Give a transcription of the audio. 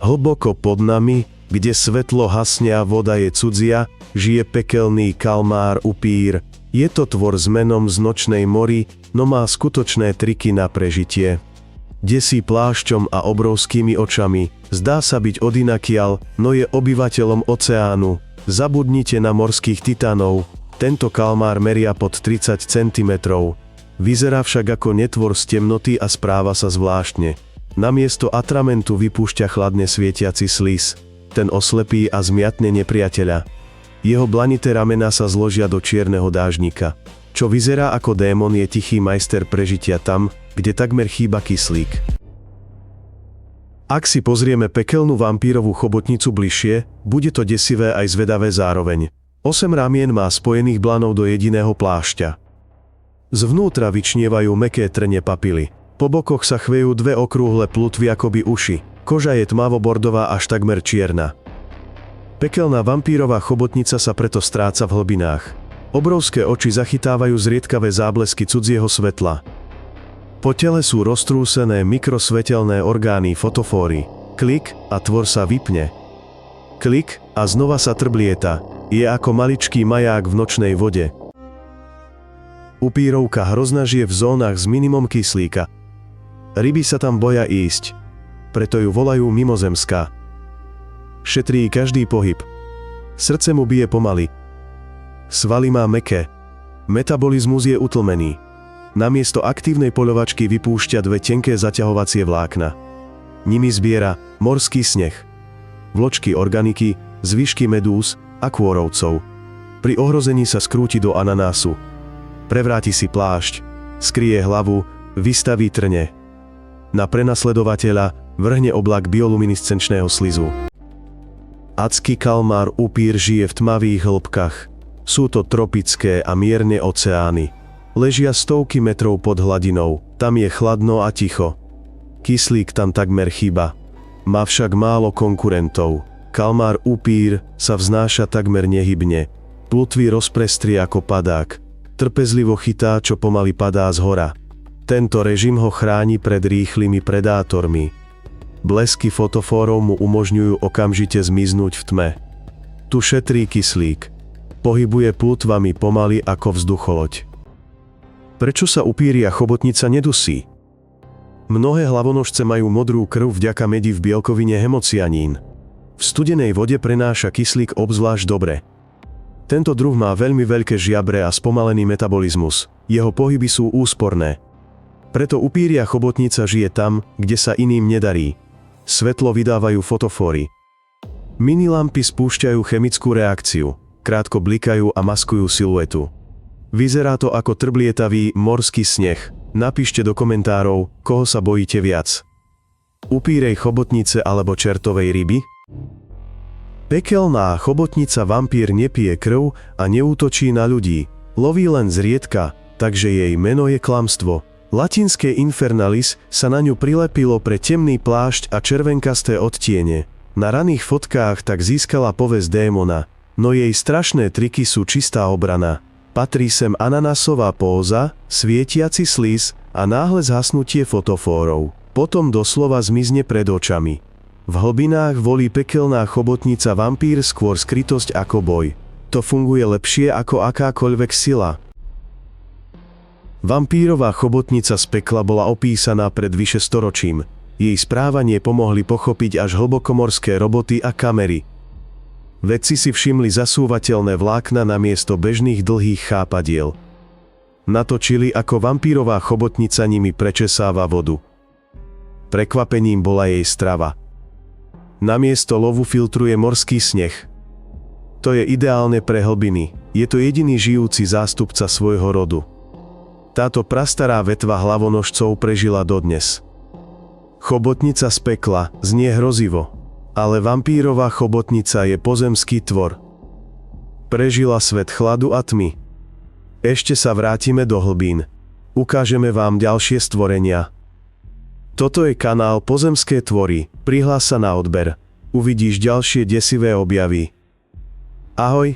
Hlboko pod nami, kde svetlo hasne a voda je cudzia, žije pekelný kalmár upír. Je to tvor s menom z nočnej mori, no má skutočné triky na prežitie. Desí plášťom a obrovskými očami, zdá sa byť odinakiaľ, no je obyvateľom oceánu. Zabudnite na morských titánov, tento kalmár meria pod 30 cm. Vyzerá však ako netvor z temnoty a správa sa zvláštne. Namiesto atramentu vypúšťa chladne svietiaci slis. Ten oslepí a zmiatne nepriateľa. Jeho blanité ramená sa zložia do čierneho dážnika. Čo vyzerá ako démon, je tichý majster prežitia tam, kde takmer chýba kyslík. Ak si pozrieme pekelnú vampírovú chobotnicu bližšie, bude to desivé aj zvedavé zároveň. 8 ramien má spojených blanov do jediného plášťa. Zvnútra vyčnievajú mäkké trne papily. Po bokoch sa chvejú dve okrúhle plutvy akoby uši. Koža je tmavo-bordová až takmer čierna. Pekelná vampírová chobotnica sa preto stráca v hlbinách. Obrovské oči zachytávajú zriedkavé záblesky cudzieho svetla. Po tele sú roztrúsené mikrosvetelné orgány fotofóry. Klik a tvor sa vypne. Klik a znova sa trblieta. Je ako maličký maják v nočnej vode. Upírovka hrozna žije v zónach s minimum kyslíka. Ryby sa tam boja ísť, preto ju volajú mimozemská. Šetrí každý pohyb. Srdce mu bije pomaly. Svaly má mäkké. Metabolizmus je utlmený. Namiesto aktívnej poľovačky vypúšťa dve tenké zaťahovacie vlákna. Nimi zbiera morský sneh, vločky organiky, zvyšky medúz a kôrovcov. Pri ohrození sa skrúti do ananásu. Prevráti si plášť, skrie hlavu, vystaví trne. Na prenasledovateľa vrhne oblak bioluminiscenčného slizu. Adský kalmár upír žije v tmavých hĺbkach. Sú to tropické a mierne oceány. Ležia stovky metrov pod hladinou, tam je chladno a ticho. Kyslík tam takmer chýba. Má však málo konkurentov. Kalmár upír sa vznáša takmer nehybne. Plutvy rozprestrie ako padák. Trpezlivo chytá, čo pomaly padá z hora. Tento režim ho chráni pred rýchlymi predátormi. Blesky fotofórov mu umožňujú okamžite zmiznúť v tme. Tu šetrí kyslík. Pohybuje plutvami pomaly ako vzducholoď. Prečo sa upíria chobotnica nedusí? Mnohé hlavonožce majú modrú krv vďaka medi v bielkovine hemocyanín. V studenej vode prenáša kyslík obzvlášť dobre. Tento druh má veľmi veľké žiabre a spomalený metabolizmus. Jeho pohyby sú úsporné. Preto upíria chobotnica žije tam, kde sa iným nedarí. Svetlo vydávajú fotofóry. Minilampy spúšťajú chemickú reakciu. Krátko blikajú a maskujú siluetu. Vyzerá to ako trblietavý morský sneh. Napíšte do komentárov, koho sa bojíte viac. Upírej chobotnice alebo čertovej ryby? Pekelná chobotnica vampír nepije krv a neútočí na ľudí. Loví len zriedka, takže jej meno je klamstvo. Latinské infernalis sa na ňu prilepilo pre temný plášť a červenkasté odtiene. Na raných fotkách tak získala povesť démona, no jej strašné triky sú čistá obrana. Patrí sem ananasová póza, svietiaci slis a náhle zhasnutie fotofórov. Potom doslova zmizne pred očami. V hlbinách volí pekelná chobotnica vampír skôr skrytosť ako boj. To funguje lepšie ako akákoľvek sila. Vampírová chobotnica z pekla bola opísaná pred vyše storočím. Jej správanie pomohli pochopiť až hlbokomorské roboty a kamery. Vedci si všimli zasúvateľné vlákna namiesto bežných dlhých chápadiel. Natočili, ako vampírová chobotnica nimi prečesáva vodu. Prekvapením bola jej strava. Namiesto lovu filtruje morský sneh. To je ideálne pre hlbiny. Je to jediný žijúci zástupca svojho rodu. Táto prastará vetva hlavonožcov prežila dodnes. Chobotnica z pekla znie hrozivo, ale vampírová chobotnica je pozemský tvor. Prežila svet chladu a tmy. Ešte sa vrátime do hlbín. Ukážeme vám ďalšie stvorenia. Toto je kanál Pozemské tvory. Prihlás sa na odber. Uvidíš ďalšie desivé objavy. Ahoj!